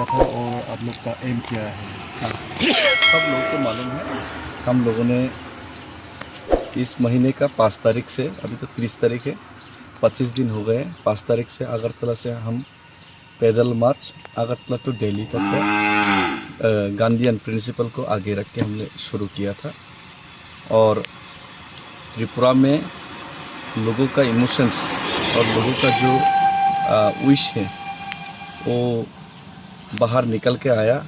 था और आप लोग का एम क्या है? हाँ, सब लोगों को मालूम है। हम लोगों ने इस महीने का 5 तारीख से, अभी तो 30 तारीख है, 25 दिन हो गए। 5 तारीख से अगरतला से हम पैदल मार्च अगरतला टू दिल्ली तक का गांधीयन प्रिंसिपल को आगे रख के हमने शुरू किया था। और त्रिपुरा में लोगों का इमोशंस और लोगों का जो विश है वो बाहर निकल के आया।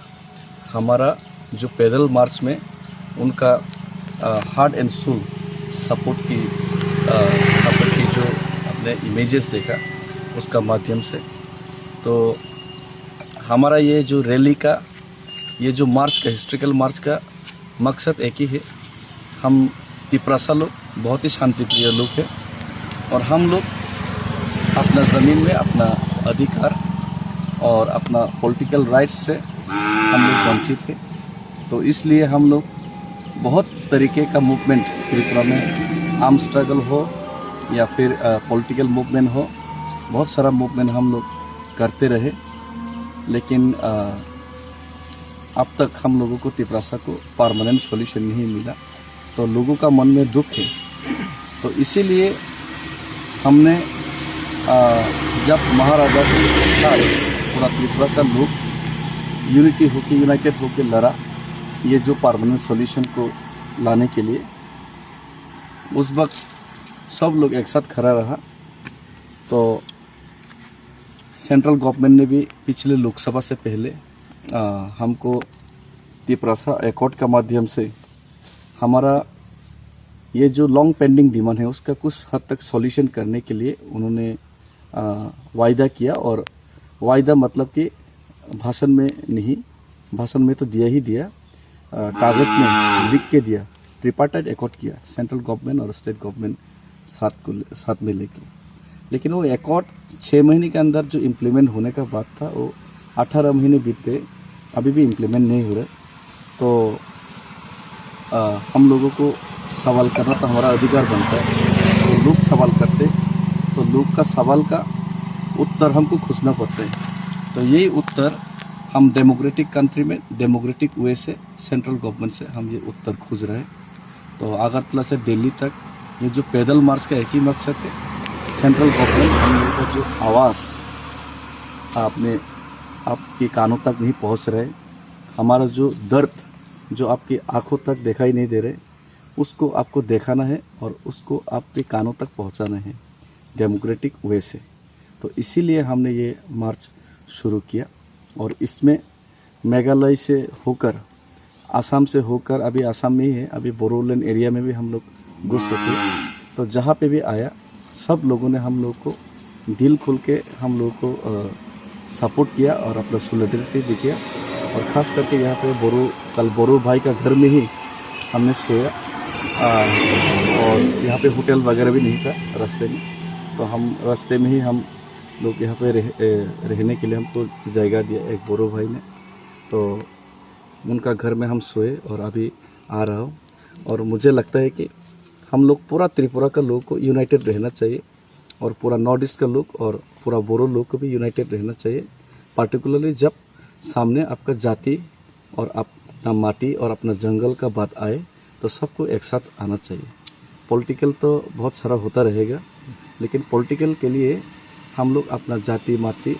हमारा जो पैदल मार्च में उनका हार्ट एंड सोल सपोर्ट की जो अपने इमेजेस देखा उसका माध्यम से, तो हमारा ये जो रैली का, ये जो मार्च का, हिस्ट्रिकल मार्च का मकसद एक ही है। हम तिपरासा लोग बहुत ही शांतिप्रिय लोग हैं और हम लोग अपना ज़मीन में अपना अधिकार और अपना पॉलिटिकल राइट्स से हम लोग वंचित हैं। तो इसलिए हम लोग बहुत तरीके का मूवमेंट त्रिपुरा में, आर्म स्ट्रगल हो या फिर पॉलिटिकल मूवमेंट हो, बहुत सारा मूवमेंट हम लोग करते रहे। लेकिन अब तक हम लोगों को तिपरासा को परमानेंट सॉल्यूशन नहीं मिला, तो लोगों का मन में दुख है। तो इसीलिए हमने जब महाराजा के साथ पूरा त्रिपुरा का लोग यूनाइटेड होकर लड़ा ये जो परमानेंट सॉल्यूशन को लाने के लिए, उस वक्त सब लोग एक साथ खड़ा रहा। तो सेंट्रल गवर्नमेंट ने भी पिछले लोकसभा से पहले हमको तिपरासा एकॉर्ड का माध्यम से हमारा ये जो लॉन्ग पेंडिंग डिमांड है उसका कुछ हद तक सॉल्यूशन करने के लिए उन्होंने वायदा किया। और वायदा मतलब कि भाषण में नहीं, भाषण में तो दिया ही दिया, कागज़ में लिख के दिया। ट्रिपार्टाइट एकॉर्ड किया सेंट्रल गवर्नमेंट और स्टेट गवर्नमेंट साथ में लेके। लेकिन वो एकॉर्ड 6 महीने के अंदर जो इम्प्लीमेंट होने का बात था वो 18 महीने बीत गए, अभी भी इम्प्लीमेंट नहीं हो रहे। तो हम लोगों को सवाल करना तो हमारा अधिकार बनता है। तो लोग सवाल करते, तो लोग का सवाल का उत्तर हमको खोजना पड़ता है। तो यही उत्तर हम डेमोक्रेटिक कंट्री में डेमोक्रेटिक वे से सेंट्रल गवर्नमेंट से हम ये उत्तर खोज रहे हैं। तो अगरतला से दिल्ली तक ये जो पैदल मार्च का एक ही मकसद है, सेंट्रल गवर्नमेंट हम लोगों का जो आवाज़ आपके कानों तक नहीं पहुंच रहे, हमारा जो दर्द जो आपकी आंखों तक दिखाई नहीं दे रहे, उसको आपको दिखाना है और उसको आपके कानों तक पहुंचाना है डेमोक्रेटिक वे से। तो इसीलिए हमने ये मार्च शुरू किया। और इसमें मेघालय से होकर, आसाम से होकर, अभी आसाम में ही है, अभी बोरोलैंड एरिया में भी हम लोग घुस चुके। तो जहाँ पे भी आया सब लोगों ने हम लोग को दिल खोल के हम लोगों को सपोर्ट किया और अपना सॉलिडरिटी दिखाया। और ख़ास करके यहाँ पे कल बोरो भाई का घर में ही हमने सोया और यहाँ पे होटल वगैरह भी नहीं था रास्ते में। तो हम रास्ते में ही हम लोग यहाँ पे रहने के लिए हमको जगह दिया एक बोरो भाई ने। तो उनका घर में हम सोए और अभी आ रहा हूँ। और मुझे लगता है कि हम लोग पूरा त्रिपुरा का लोग को यूनाइटेड रहना चाहिए और पूरा नॉर्थ ईस्ट का लोग और पूरा बोरो लोग को भी यूनाइटेड रहना चाहिए। पार्टिकुलरली जब सामने आपका जाति और अपना माटी और अपना जंगल का बात आए तो सबको एक साथ आना चाहिए। पॉलिटिकल तो बहुत सारा होता रहेगा, लेकिन पॉलिटिकल के लिए हम लोग अपना जाति माटी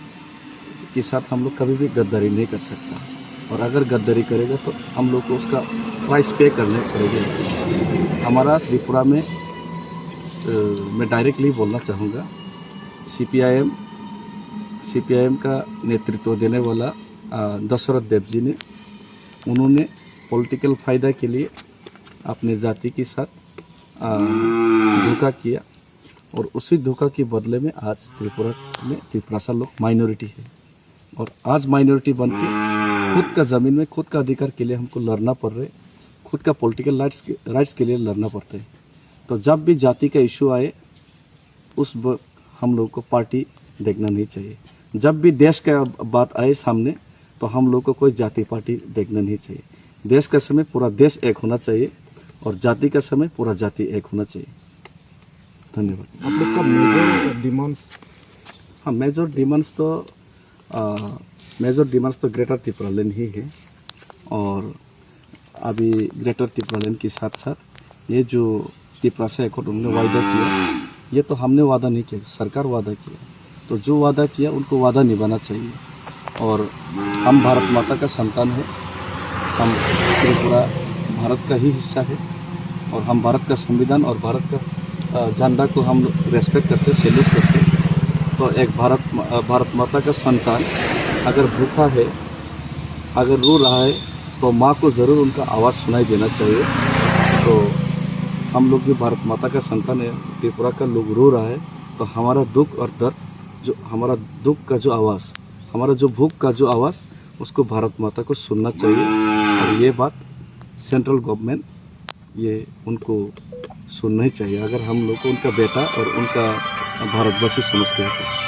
के साथ हम लोग कभी भी गद्दारी नहीं कर सकता। और अगर गद्दारी करेगा तो हम लोग को उसका प्राइस पे करने पड़ेगा। हमारा त्रिपुरा में मैं डायरेक्टली बोलना चाहूँगा, सीपीआईएम का नेतृत्व देने वाला दशरथ देव जी ने, उन्होंने पॉलिटिकल फ़ायदा के लिए अपने जाति के साथ धोखा किया। और उसी धोखा के बदले में आज त्रिपुरा में तिपरासा लोग माइनॉरिटी है। और आज माइनॉरिटी बन के खुद का ज़मीन में खुद का अधिकार के लिए हमको लड़ना पड़ रहा है, खुद का पॉलिटिकल राइट्स के लिए लड़ना पड़ता है। तो जब भी जाति का इशू आए उस हम लोग को पार्टी देखना नहीं चाहिए। जब भी देश का बात आए सामने तो हम लोग को कोई जाति पार्टी देखना नहीं चाहिए। देश का समय पूरा देश एक होना चाहिए और जाति का समय पूरा जाति एक होना चाहिए। धन्यवाद। आप लोग का मेजर डिमांड्स? हाँ, मेजर डिमांड्स तो मेजर डिमांड्स तो ग्रेटर त्रिपुरा लैंड ही है। और अभी ग्रेटर त्रिपुरा लैंड के साथ साथ ये जो त्रिपुरा से एकॉर्ड उन्होंने वादा किया, ये तो हमने वादा नहीं किया, सरकार वादा किया। तो जो वादा किया उनको वादा निभाना चाहिए। और हम भारत माता का संतान है, हम त्रिपुरा भारत का ही हिस्सा है और हम भारत का संविधान और भारत का झंडा को हम रेस्पेक्ट करते, सैल्यूट करते। तो एक भारत माता का संतान अगर भूखा है, अगर रो रहा है, तो माँ को ज़रूर उनका आवाज़ सुनाई देना चाहिए। तो हम लोग भी भारत माता का संतान है, त्रिपुरा का लोग रो रहा है, तो हमारा दुख और दर्द, जो हमारा दुख का जो आवाज़, हमारा जो भूख का जो आवाज़, उसको भारत माता को सुनना चाहिए। और ये बात सेंट्रल गवर्नमेंट ये उनको सुनना ही चाहिए, अगर हम लोग को उनका बेटा और उनका भारतवासी समझते हैं।